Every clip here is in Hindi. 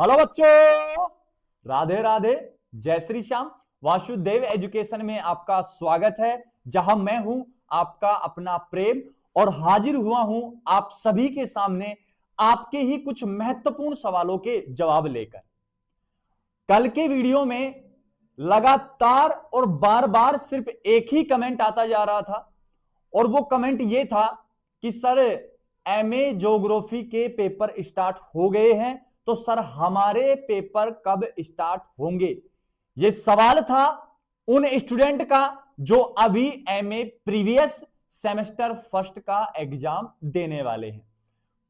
हेलो बच्चों, राधे राधे, जय श्री श्याम। वासुदेव एजुकेशन में आपका स्वागत है, जहां मैं हूं आपका अपना प्रेम और हाजिर हुआ हूं आप सभी के सामने आपके ही कुछ महत्वपूर्ण सवालों के जवाब लेकर। कल के वीडियो में लगातार और बार बार सिर्फ एक ही कमेंट आता जा रहा था और वो कमेंट ये था कि सर एमए ज्योग्राफी के पेपर स्टार्ट हो गए हैं, तो सर हमारे पेपर कब स्टार्ट होंगे। ये सवाल था उन स्टूडेंट का जो अभी एमए प्रीवियस सेमेस्टर फर्स्ट का एग्जाम देने वाले हैं।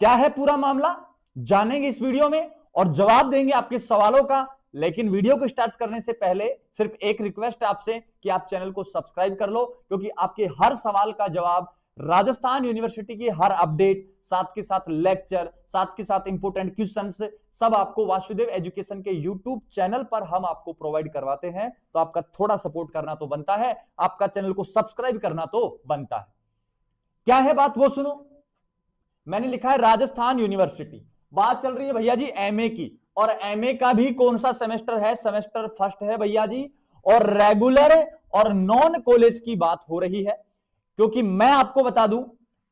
क्या है पूरा मामला जानेंगे इस वीडियो में और जवाब देंगे आपके सवालों का। लेकिन वीडियो को स्टार्ट करने से पहले सिर्फ एक रिक्वेस्ट है आपसे कि आप चैनल को सब्सक्राइब कर लो, क्योंकि आपके हर सवाल का जवाब, राजस्थान यूनिवर्सिटी की हर अपडेट, साथ के साथ लेक्चर, साथ के साथ इंपोर्टेंट क्वेश्चंस, सब आपको वासुदेव एजुकेशन के यूट्यूब चैनल पर हम आपको प्रोवाइड करवाते हैं। तो आपका थोड़ा सपोर्ट करना तो बनता है, आपका चैनल को सब्सक्राइब करना तो बनता है। क्या है बात वो सुनो। मैंने लिखा है राजस्थान यूनिवर्सिटी, बात चल रही है भैया जी एमए की, और एमए का भी कौन सा सेमेस्टर है? सेमेस्टर फर्स्ट है भैया जी। और रेगुलर और नॉन कॉलेज की बात हो रही है, क्योंकि मैं आपको बता दूं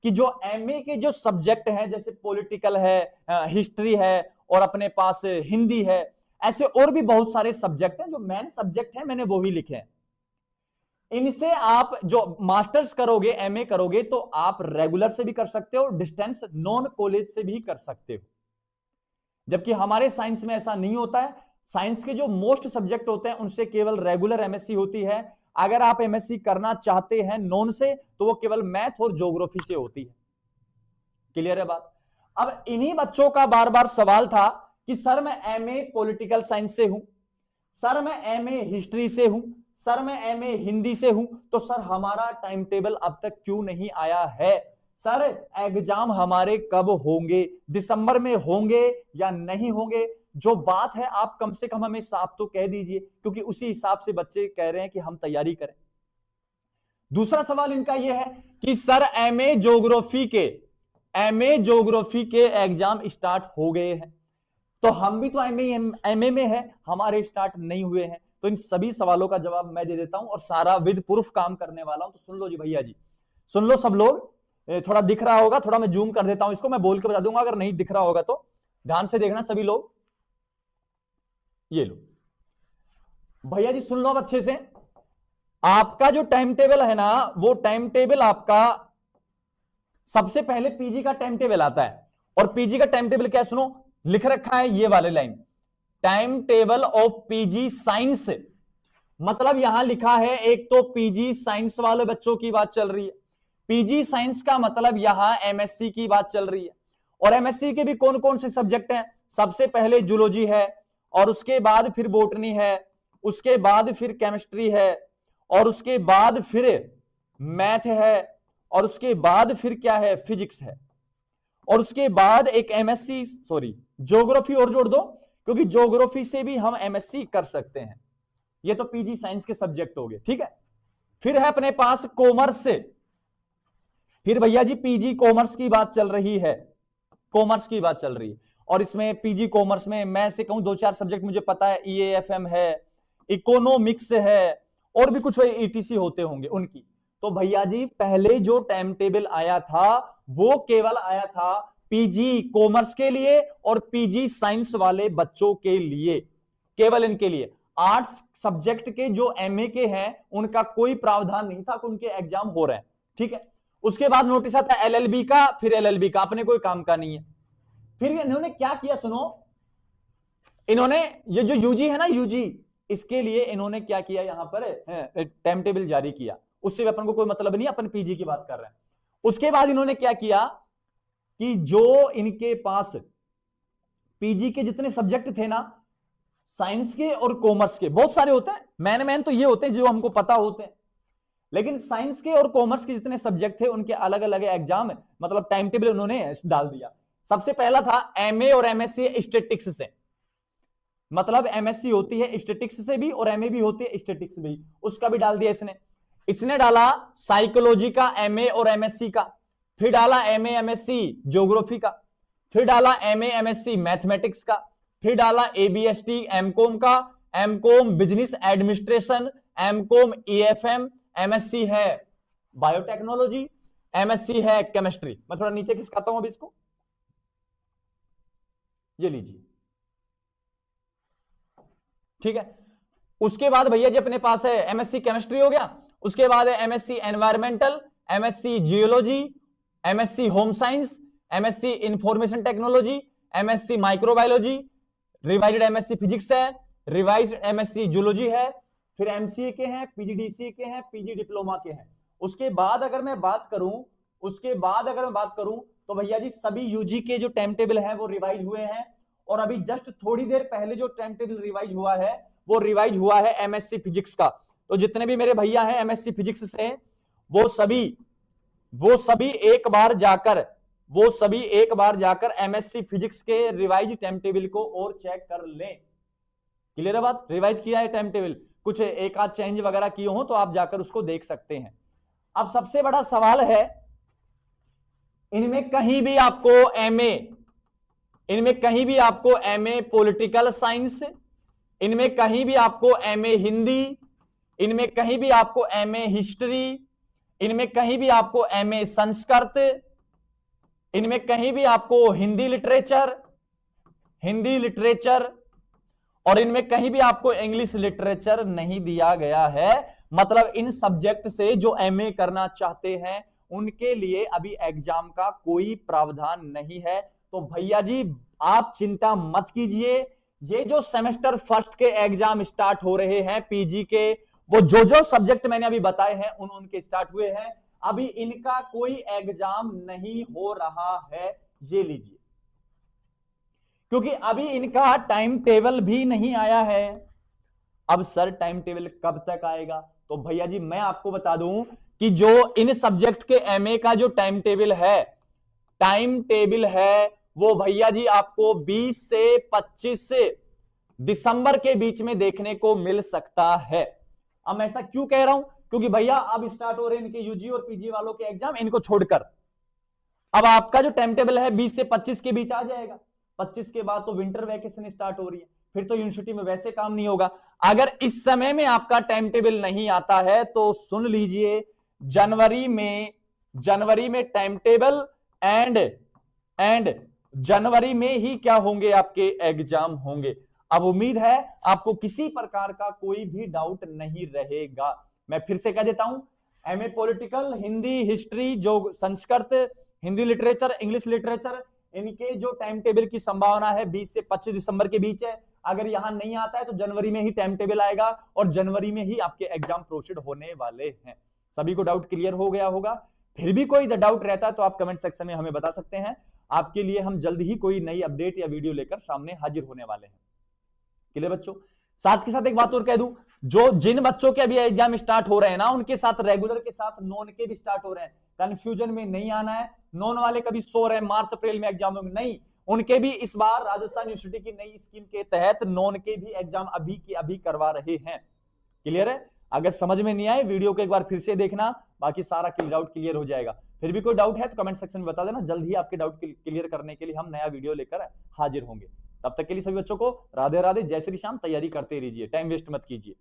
कि जो एमए के जो सब्जेक्ट हैं, जैसे पॉलिटिकल है, हिस्ट्री है और अपने पास हिंदी है, ऐसे और भी बहुत सारे सब्जेक्ट हैं। जो मेन सब्जेक्ट हैं मैंने वो ही लिखे हैं। इनसे आप जो मास्टर्स करोगे, एमए करोगे, तो आप रेगुलर से भी कर सकते हो, डिस्टेंस नॉन कॉलेज से भी कर सकते हो। जबकि हमारे साइंस में ऐसा नहीं होता है। साइंस के जो मोस्ट सब्जेक्ट होते हैं उनसे केवल रेगुलर एमएससी होती है। अगर आप एमएससी करना चाहते हैं नॉन से, तो वो केवल मैथ और ज्योग्राफी से होती है। क्लियर है बात। अब इन्हीं बच्चों का बार बार सवाल था कि सर मैं एमए पॉलिटिकल साइंस से हूं, सर मैं एमए हिस्ट्री से हूं, सर मैं एमए हिंदी से हूं, तो सर हमारा टाइम टेबल अब तक क्यों नहीं आया है? सर एग्जाम हमारे कब होंगे? दिसंबर में होंगे या नहीं होंगे? जो बात है आप कम से कम हमें साफ तो कह दीजिए, क्योंकि उसी हिसाब से बच्चे कह रहे हैं कि हम तैयारी करें। दूसरा सवाल इनका यह है कि सर एमए ज्योग्राफी के एग्जाम स्टार्ट हो गए हैं, तो हम भी तो एमए में है, हमारे स्टार्ट नहीं हुए हैं। तो इन सभी सवालों का जवाब मैं दे देता हूं और सारा विद प्रूफ काम करने वाला हूं। तो सुन लो जी भैया जी, सुन लो सब लोग। थोड़ा दिख रहा होगा, थोड़ा मैं जूम कर देता हूं इसको, मैं बोल के बता दूंगा अगर नहीं दिख रहा होगा तो। ध्यान से देखना सभी लोग। ये लो भैया जी, सुन लो अब अच्छे से। आपका जो टाइम टेबल है ना, वो टाइम टेबल आपका सबसे पहले पीजी का टाइम टेबल आता है। और पीजी का टाइम टेबल क्या है सुनो, लिख रखा है ये वाले line, time table of PG science. मतलब यहां लिखा है, एक तो पीजी साइंस वाले बच्चों की बात चल रही है। पीजी साइंस का मतलब यहां एमएससी की बात चल रही है। और एमएससी के भी कौन कौन से सब्जेक्ट हैं? सबसे पहले जूलॉजी है, और उसके बाद फिर बॉटनी है, उसके बाद फिर केमिस्ट्री है, और उसके बाद फिर मैथ है, और उसके बाद फिर क्या है? फिजिक्स है। और उसके बाद एक एमएससी ज्योग्राफी और जोड़ दो, क्योंकि ज्योग्राफी से भी हम एमएससी कर सकते हैं। ये तो पीजी साइंस के सब्जेक्ट हो गए, ठीक है। फिर है अपने पास कॉमर्स से, फिर भैया जी पीजी कॉमर्स की बात चल रही है, कॉमर्स की बात चल रही है। और इसमें पीजी कॉमर्स में मैं से कहूं 2-4 सब्जेक्ट मुझे पता है, ईएएफएम है, इकोनॉमिक्स है, और भी कुछ ईटीसी होते होंगे उनकी। तो भैया जी पहले जो टाइम टेबल आया था वो केवल आया था पीजी कॉमर्स के लिए और पीजी साइंस वाले बच्चों के लिए, केवल इनके लिए। आर्ट्स सब्जेक्ट के जो एमए के हैं उनका कोई प्रावधान नहीं था कि उनके एग्जाम हो रहे हैं, ठीक है। उसके बाद नोटिस आता है एलएलबी का, फिर एलएलबी का अपने कोई काम का नहीं है। फिर इन्होंने क्या किया सुनो, इन्होंने ये जो यूजी है ना, यूजी, इसके लिए इन्होंने क्या किया, यहां पर टाइम टेबल जारी किया। उससे अपन को कोई मतलब नहीं, अपन पीजी की बात कर रहे हैं। उसके बाद इन्होंने क्या किया कि जो इनके पास पीजी के जितने सब्जेक्ट थे ना, साइंस के और कॉमर्स के, बहुत सारे होते हैं, मैन तो ये होते हैं जो हमको पता होते हैं, लेकिन साइंस के और कॉमर्स के जितने सब्जेक्ट थे उनके अलग अलग एग्जाम, मतलब टाइम टेबल उन्होंने डाल दिया। सबसे पहला था एमए और एमएससी स्टैटिस्टिक्स से, मतलब एमएससी होती है स्टैटिस्टिक्स से भी और एमए भी होती है स्टैटिस्टिक्स भी, उसका भी डाल दिया इसने डाला साइकोलॉजी का एमए और एमएससी का, फिर डाला एमए एमएससी ज्योग्राफी का, फिर डाला एमए एमएससी मैथमेटिक्स का, फिर डाला एबीएसटी एमकॉम का, MCom business administration, MCom EFM, MSc है बायोटेक्नोलॉजी, एमएससी है केमिस्ट्री। मैं थोड़ा नीचे खिसकाता हूं अभी इसको, ये लीजिए, ठीक है। उसके बाद भैया जी अपने पास है एमएससी केमिस्ट्री हो गया, उसके बाद है MSc environmental, MSc geology, MSc home science, MSc information technology, MSc microbiology, revised MSc physics है, रिवाइज्ड एमएससी जूलॉजी है, फिर एमसीए के हैं, पीजीडीसी के हैं, पीजी डिप्लोमा के हैं। उसके बाद अगर मैं बात करूं तो भैया जी सभी यूजी के जो टाइम टेबल है वो रिवाइज हुए हैं, और अभी जस्ट थोड़ी देर पहले जो टाइम टेबल रिवाइज हुआ है वो रिवाइज हुआ है एमएससी फिजिक्स का। तो जितने भी मेरे भैया हैं एमएससी फिजिक्स से, वो सभी एक बार जाकर एमएससी फिजिक्स के रिवाइज टाइम टेबल को और चेक कर लें। क्लियर है बात? रिवाइज किया है टाइम टेबल, कुछ एक आध चेंज वगैरह किए हो तो आप जाकर उसको देख सकते हैं। अब सबसे बड़ा सवाल है, इनमें कहीं भी आपको एमए पॉलिटिकल साइंस, इनमें कहीं भी आपको एमए हिंदी, इनमें कहीं भी आपको एमए हिस्ट्री, इनमें कहीं भी आपको एमए संस्कृत, इनमें कहीं भी आपको हिंदी लिटरेचर, और इनमें कहीं भी आपको इंग्लिश लिटरेचर नहीं दिया गया है। मतलब इन सब्जेक्ट से जो एमए करना चाहते हैं उनके लिए अभी एग्जाम का कोई प्रावधान नहीं है। तो भैया जी आप चिंता मत कीजिए, ये जो सेमेस्टर फर्स्ट के एग्जाम स्टार्ट हो रहे हैं पीजी के, वो जो सब्जेक्ट मैंने अभी बताए हैं उनके स्टार्ट हुए हैं, अभी इनका कोई एग्जाम नहीं हो रहा है, ये लीजिए, क्योंकि अभी इनका टाइम टेबल भी नहीं आया है। अब सर टाइम टेबल कब तक आएगा? तो भैया जी मैं आपको बता दूं कि जो इन सब्जेक्ट के एमए का जो टाइम टेबल है वो भैया जी आपको 20 से 25 दिसंबर के बीच में देखने को मिल सकता है। अब मैं ऐसा क्यों कह रहा हूं? क्योंकि भैया अब स्टार्ट हो रहे हैं इनके यूजी और पीजी वालों के एग्जाम, इनको छोड़कर अब आपका जो टाइम टेबल है 20 से 25 के बीच आ जाएगा। 25 के बाद तो विंटर वैकेशन स्टार्ट हो रही है, फिर तो यूनिवर्सिटी में वैसे काम नहीं होगा। अगर इस समय में आपका टाइम टेबल नहीं आता है तो सुन लीजिए, जनवरी में टाइम टेबल एंड जनवरी में ही क्या होंगे, आपके एग्जाम होंगे। अब उम्मीद है आपको किसी प्रकार का कोई भी डाउट नहीं रहेगा। मैं फिर से कह देता हूं, एमए पॉलिटिकल, हिंदी हिस्ट्री, जो Sanskrit, Hindi literature, English literature, इनके जो टाइम टेबल की संभावना है 20 से 25 दिसंबर के बीच है। अगर यहां नहीं आता है तो जनवरी में ही टाइम टेबल आएगा और जनवरी में ही आपके एग्जाम प्रोसीड होने वाले हैं। सभी को डाउट क्लियर हो गया होगा? फिर भी कोई डाउट रहता है तो आप कमेंट सेक्शन में हमें बता सकते हैं। आपके लिए हम जल्द ही कोई नई अपडेट या वीडियो लेकर सामने हाजिर होने वाले हैं। क्लियर बच्चों? साथ के साथ एक बात और कह दूं, जिन बच्चों के अभी एग्जाम स्टार्ट हो रहे हैं ना, उनके साथ रेगुलर के साथ नॉन के भी स्टार्ट हो रहे हैं। कंफ्यूजन में नहीं आना है, नॉन वाले कभी सो रहे हैं मार्च अप्रैल में एग्जाम होंगे, नहीं, उनके भी इस बार राजस्थान यूनिवर्सिटी की नई स्कीम के तहत नॉन के भी एग्जाम अभी की अभी करवा रहे हैं। क्लियर है? अगर समझ में नहीं आए वीडियो को एक बार फिर से देखना, बाकी सारा डाउट क्लियर हो जाएगा। फिर भी कोई डाउट है तो कमेंट सेक्शन में बता देना, जल्द ही आपके डाउट क्लियर करने के लिए हम नया वीडियो लेकर हाजिर होंगे। तब तक के लिए सभी बच्चों को राधे राधे, जय श्री श्याम। तैयारी करते रहिए, टाइम वेस्ट मत कीजिए।